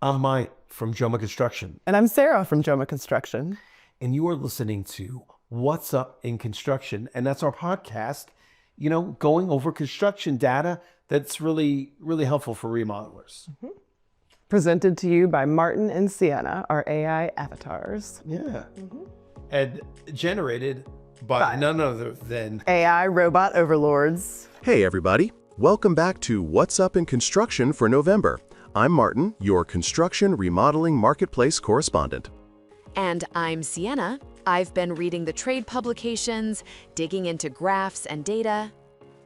I'm Mike from Joma Construction. And I'm Sarah from Joma Construction. And you are listening to What's Up in Construction. And that's our podcast, going over construction data that's really, really helpful for remodelers. Mm-hmm. Presented to you by Martin and Siena, our AI avatars. Yeah. And generated by none other than AI robot overlords. Hey everybody, welcome back to What's Up in Construction for November. I'm Martin, your construction remodeling marketplace correspondent. And I'm Siena. I've been reading the trade publications, digging into graphs and data.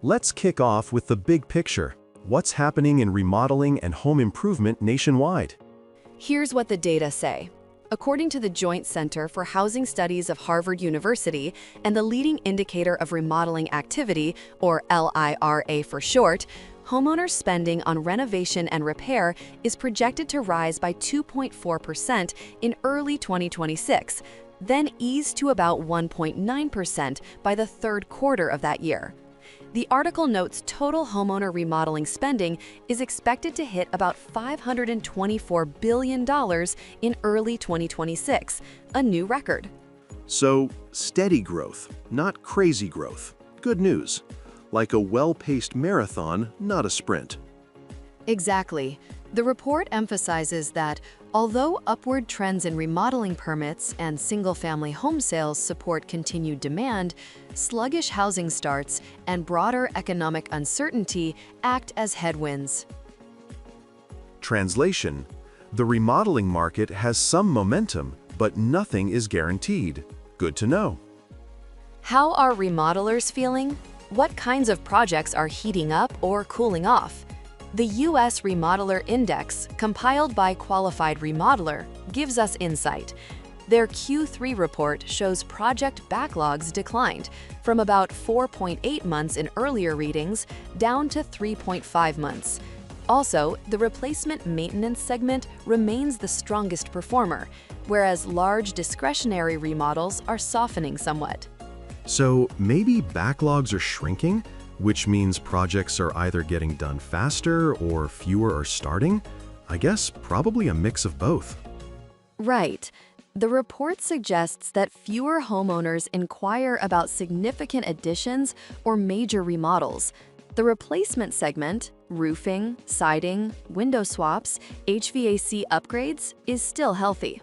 Let's kick off with the big picture. What's happening in remodeling and home improvement nationwide? Here's what the data say. According to the Joint Center for Housing Studies of Harvard University and the leading indicator of remodeling activity, or LIRA for short, homeowners' spending on renovation and repair is projected to rise by 2.4% in early 2026, then ease to about 1.9% by the third quarter of that year. The article notes total homeowner remodeling spending is expected to hit about $524 billion in early 2026, a new record. So, steady growth, not crazy growth. Good news. Like a well-paced marathon, not a sprint. Exactly. The report emphasizes that although upward trends in remodeling permits and single-family home sales support continued demand, sluggish housing starts and broader economic uncertainty act as headwinds. Translation: the remodeling market has some momentum, but nothing is guaranteed. Good to know. How are remodelers feeling? What kinds of projects are heating up or cooling off? The U.S. Remodeler Index, compiled by Qualified Remodeler, gives us insight. Their Q3 report shows project backlogs declined from about 4.8 months in earlier readings down to 3.5 months. Also, the replacement maintenance segment remains the strongest performer, whereas large discretionary remodels are softening somewhat. So maybe backlogs are shrinking, which means projects are either getting done faster or fewer are starting? I guess probably a mix of both. Right. The report suggests that fewer homeowners inquire about significant additions or major remodels. The replacement segment, roofing, siding, window swaps, HVAC upgrades, is still healthy.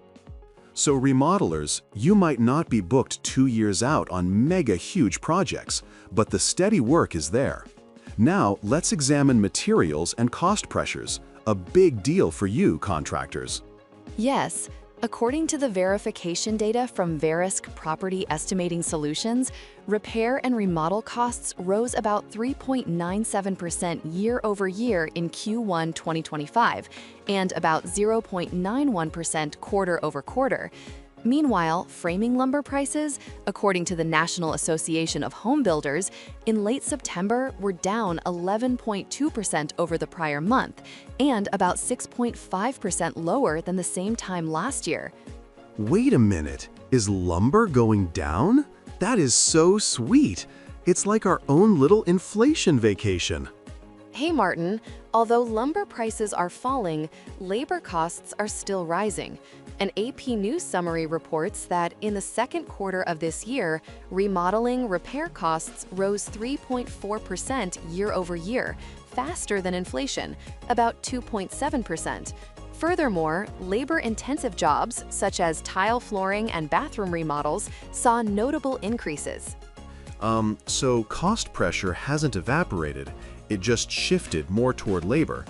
So remodelers, you might not be booked 2 years out on mega huge projects, but the steady work is there. Now let's examine materials and cost pressures, a big deal for you contractors. Yes. According to the verification data from Verisk Property Estimating Solutions, repair and remodel costs rose about 3.97% year over year in Q1 2025 and about 0.91% quarter over quarter. Meanwhile, framing lumber prices, according to the National Association of Home Builders, in late September were down 11.2% over the prior month and about 6.5% lower than the same time last year. Wait a minute, is lumber going down? That is so sweet. It's like our own little inflation vacation. Hey Martin, although lumber prices are falling, labor costs are still rising. An AP News summary reports that in the second quarter of this year, remodeling repair costs rose 3.4% year over year, faster than inflation, about 2.7%. Furthermore, labor-intensive jobs, such as tile flooring and bathroom remodels, saw notable increases. So cost pressure hasn't evaporated, it just shifted more toward labor.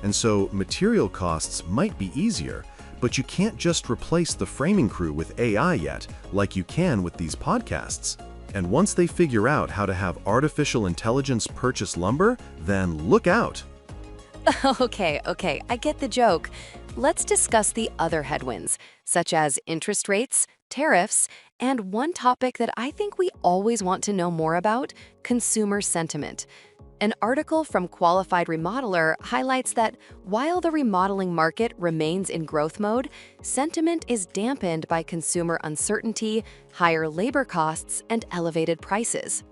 And so material costs might be easier, but you can't just replace the framing crew with AI yet, like you can with these podcasts. And once they figure out how to have artificial intelligence purchase lumber, then look out. Okay, I get the joke. Let's discuss the other headwinds, such as interest rates, tariffs, and one topic that I think we always want to know more about, consumer sentiment. An article from Qualified Remodeler highlights that while the remodeling market remains in growth mode, sentiment is dampened by consumer uncertainty, higher labor costs, and elevated prices.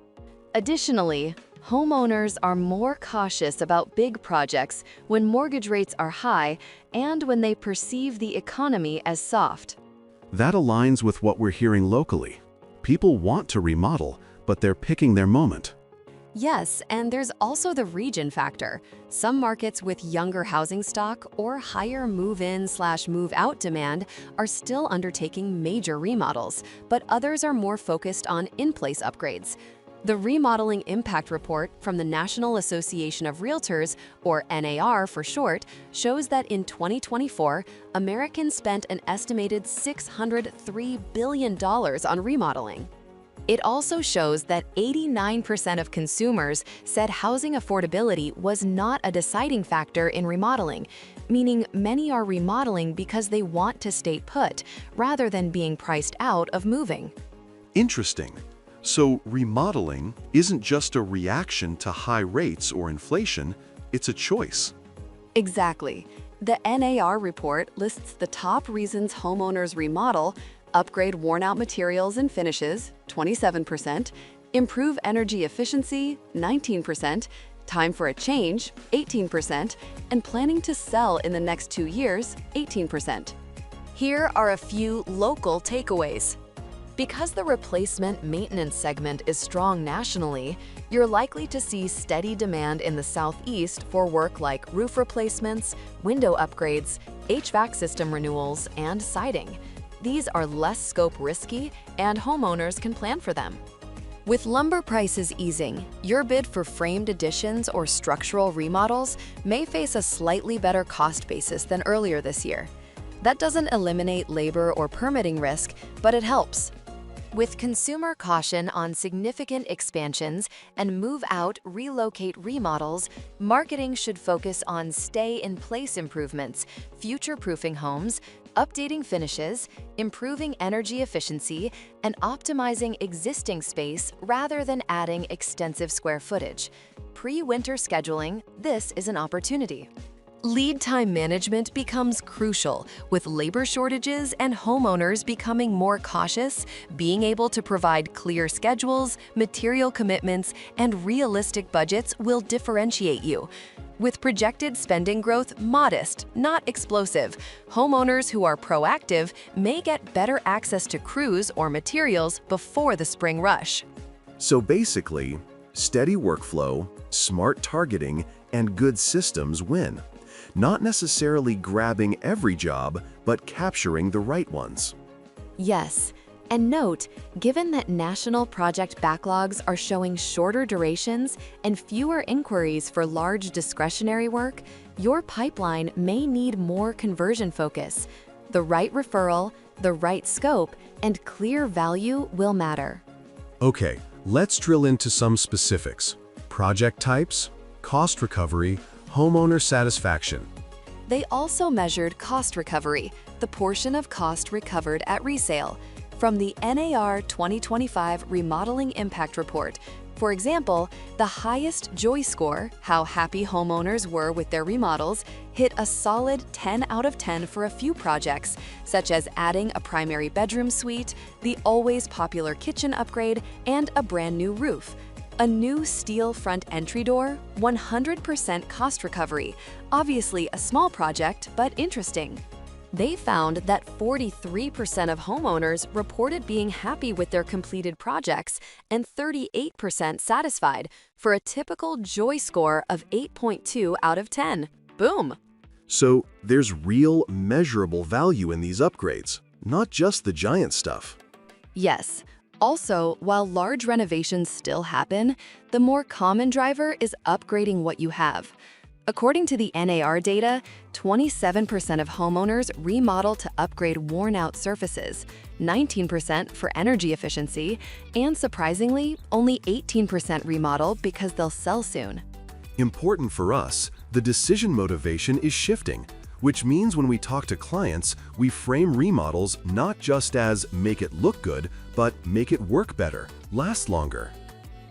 Additionally, Homeowners are more cautious about big projects when mortgage rates are high and when they perceive the economy as soft. That aligns with what we're hearing locally. People want to remodel, but they're picking their moment. Yes, and there's also the region factor. Some markets with younger housing stock or higher move-in/move-out demand are still undertaking major remodels, but others are more focused on in-place upgrades. The Remodeling Impact Report from the National Association of Realtors, or NAR for short, shows that in 2024, Americans spent an estimated $603 billion on remodeling. It also shows that 89% of consumers said housing affordability was not a deciding factor in remodeling, meaning many are remodeling because they want to stay put, rather than being priced out of moving. Interesting. So remodeling isn't just a reaction to high rates or inflation, it's a choice. Exactly. The NAR report lists the top reasons homeowners remodel: upgrade worn-out materials and finishes, 27%, improve energy efficiency, 19%, time for a change, 18%, and planning to sell in the next 2 years, 18%. Here are a few local takeaways. Because the replacement maintenance segment is strong nationally, you're likely to see steady demand in the Southeast for work like roof replacements, window upgrades, HVAC system renewals, and siding. These are less scope risky, and homeowners can plan for them. With lumber prices easing, your bid for framed additions or structural remodels may face a slightly better cost basis than earlier this year. That doesn't eliminate labor or permitting risk, but it helps. With consumer caution on significant expansions and move-out, relocate remodels, marketing should focus on stay-in-place improvements, future-proofing homes, updating finishes, improving energy efficiency, and optimizing existing space rather than adding extensive square footage. Pre-winter scheduling, this is an opportunity. Lead time management becomes crucial, with labor shortages and homeowners becoming more cautious. Being able to provide clear schedules, material commitments, and realistic budgets will differentiate you. With projected spending growth modest, not explosive, homeowners who are proactive may get better access to crews or materials before the spring rush. So basically, steady workflow, smart targeting, and good systems win. Not necessarily grabbing every job, but capturing the right ones. Yes, and note, given that national project backlogs are showing shorter durations and fewer inquiries for large discretionary work, your pipeline may need more conversion focus. The right referral, the right scope, and clear value will matter. Okay, let's drill into some specifics. Project types, cost recovery, homeowner satisfaction. They also measured cost recovery, the portion of cost recovered at resale, from the NAR 2025 Remodeling Impact Report. For example, the highest Joy score, how happy homeowners were with their remodels, hit a solid 10 out of 10 for a few projects, such as adding a primary bedroom suite, the always popular kitchen upgrade, and a brand new roof. A new steel front entry door, 100% cost recovery. Obviously a small project, but interesting. They found that 43% of homeowners reported being happy with their completed projects and 38% satisfied, for a typical Joy score of 8.2 out of 10. Boom! So there's real, measurable value in these upgrades, not just the giant stuff. Yes. Also, while large renovations still happen, the more common driver is upgrading what you have. According to the NAR data, 27% of homeowners remodel to upgrade worn-out surfaces, 19% for energy efficiency, and surprisingly, only 18% remodel because they'll sell soon. Important for us, the decision motivation is shifting, which means when we talk to clients, we frame remodels not just as make it look good, but make it work better, last longer.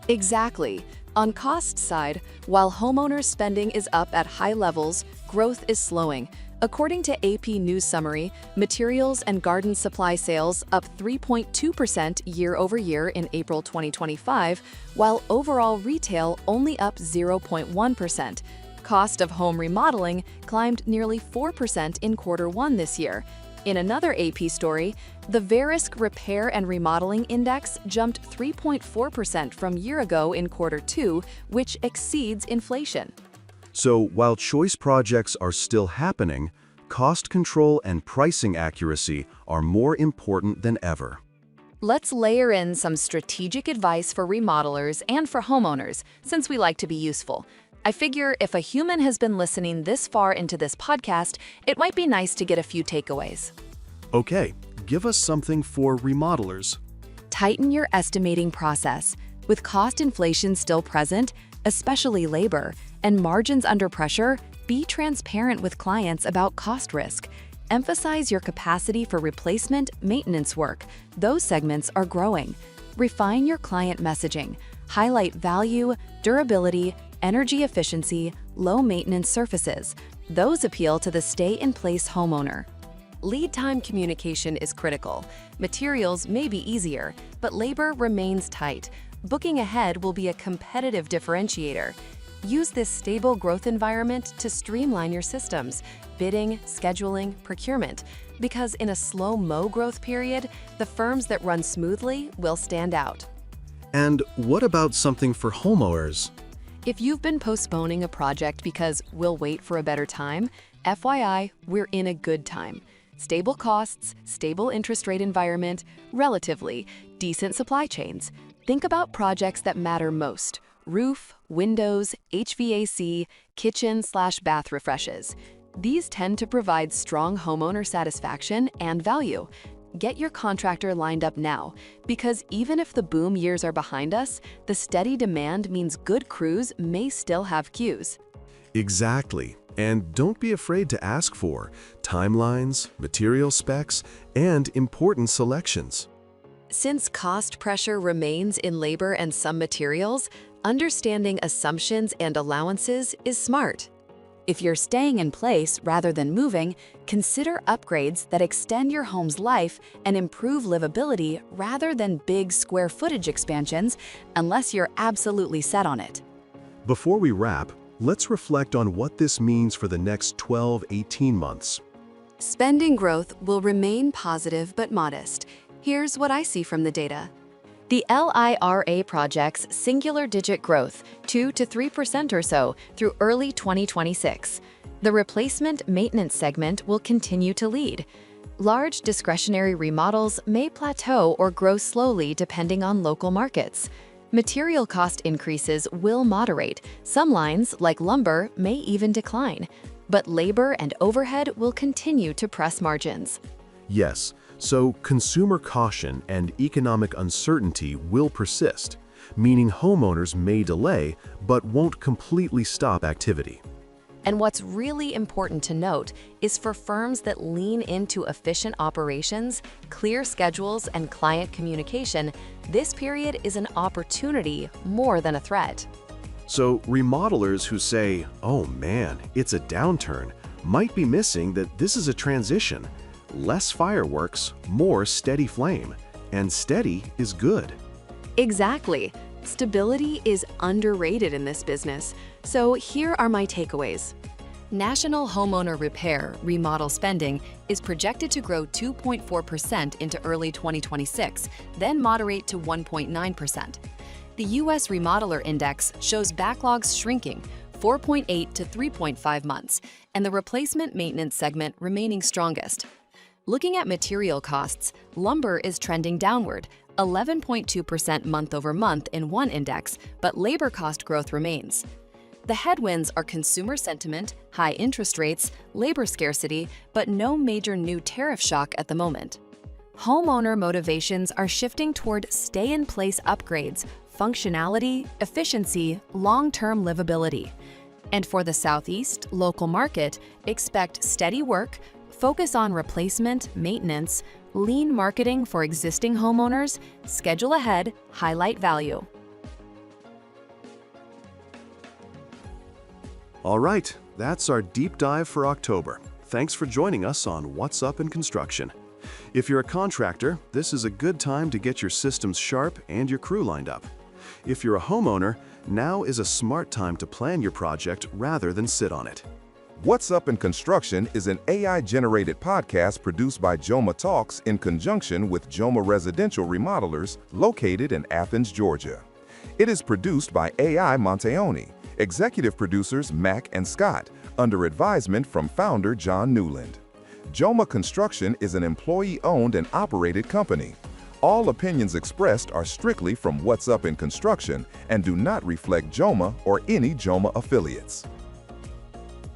Exactly. On cost side, while homeowners' spending is up at high levels, growth is slowing. According to AP News Summary, materials and garden supply sales up 3.2% year-over-year in April 2025, while overall retail only up 0.1%. Cost of home remodeling climbed nearly 4% in Q1 this year. In another AP story, the Verisk Repair and Remodeling Index jumped 3.4% from year ago in Q2, which exceeds inflation. So while choice projects are still happening, cost control and pricing accuracy are more important than ever. Let's layer in some strategic advice for remodelers and for homeowners, since we like to be useful. I figure if a human has been listening this far into this podcast, it might be nice to get a few takeaways. Okay, give us something for remodelers. Tighten your estimating process. With cost inflation still present, especially labor, and margins under pressure, be transparent with clients about cost risk. Emphasize your capacity for replacement maintenance work. Those segments are growing. Refine your client messaging. Highlight value, durability, energy efficiency, low maintenance surfaces. Those appeal to the stay-in-place homeowner. Lead time communication is critical. Materials may be easier, but labor remains tight. Booking ahead will be a competitive differentiator. Use this stable growth environment to streamline your systems, bidding, scheduling, procurement, because in a slow-mo growth period, the firms that run smoothly will stand out. And what about something for homeowners? If you've been postponing a project because we'll wait for a better time, FYI, we're in a good time. Stable costs, stable interest rate environment, relatively decent supply chains. Think about projects that matter most: roof, windows, HVAC, kitchen/bath refreshes. These tend to provide strong homeowner satisfaction and value. Get your contractor lined up now, because even if the boom years are behind us, the steady demand means good crews may still have queues. Exactly. And don't be afraid to ask for timelines, material specs, and important selections. Since cost pressure remains in labor and some materials, understanding assumptions and allowances is smart. If you're staying in place rather than moving, consider upgrades that extend your home's life and improve livability rather than big square footage expansions, unless you're absolutely set on it. Before we wrap, let's reflect on what this means for the next 12-18 months. Spending growth will remain positive but modest. Here's what I see from the data. The LIRA projects singular-digit growth, 2 to 3% or so, through early 2026. The replacement maintenance segment will continue to lead. Large discretionary remodels may plateau or grow slowly depending on local markets. Material cost increases will moderate. Some lines, like lumber, may even decline. But labor and overhead will continue to press margins. Yes, so consumer caution and economic uncertainty will persist, meaning homeowners may delay but won't completely stop activity. And what's really important to note is for firms that lean into efficient operations, clear schedules, and client communication, this period is an opportunity more than a threat. So remodelers who say, "Oh man, it's a downturn," might be missing that this is a transition. Less fireworks, more steady flame. And steady is good. Exactly. Stability is underrated in this business. So here are my takeaways. National homeowner repair remodel spending is projected to grow 2.4% into early 2026, then moderate to 1.9%. The U.S. Remodeler Index shows backlogs shrinking, 4.8 to 3.5 months, and the replacement maintenance segment remaining strongest. Looking at material costs, lumber is trending downward, 11.2% month-over-month in one index, but labor cost growth remains. The headwinds are consumer sentiment, high interest rates, labor scarcity, but no major new tariff shock at the moment. Homeowner motivations are shifting toward stay-in-place upgrades, functionality, efficiency, long-term livability. And for the Southeast local market, expect steady work, focus on replacement, maintenance, lean marketing for existing homeowners, schedule ahead, highlight value. All right, that's our deep dive for October. Thanks for joining us on What's Up in Construction. If you're a contractor, this is a good time to get your systems sharp and your crew lined up. If you're a homeowner, now is a smart time to plan your project rather than sit on it. What's Up in Construction is an AI-generated podcast produced by Joma Talks in conjunction with Joma Residential Remodelers located in Athens, Georgia. It is produced by AI Monteoni, executive producers Mac and Scott, under advisement from founder John Newland. Joma Construction is an employee-owned and operated company. All opinions expressed are strictly from What's Up in Construction and do not reflect Joma or any Joma affiliates.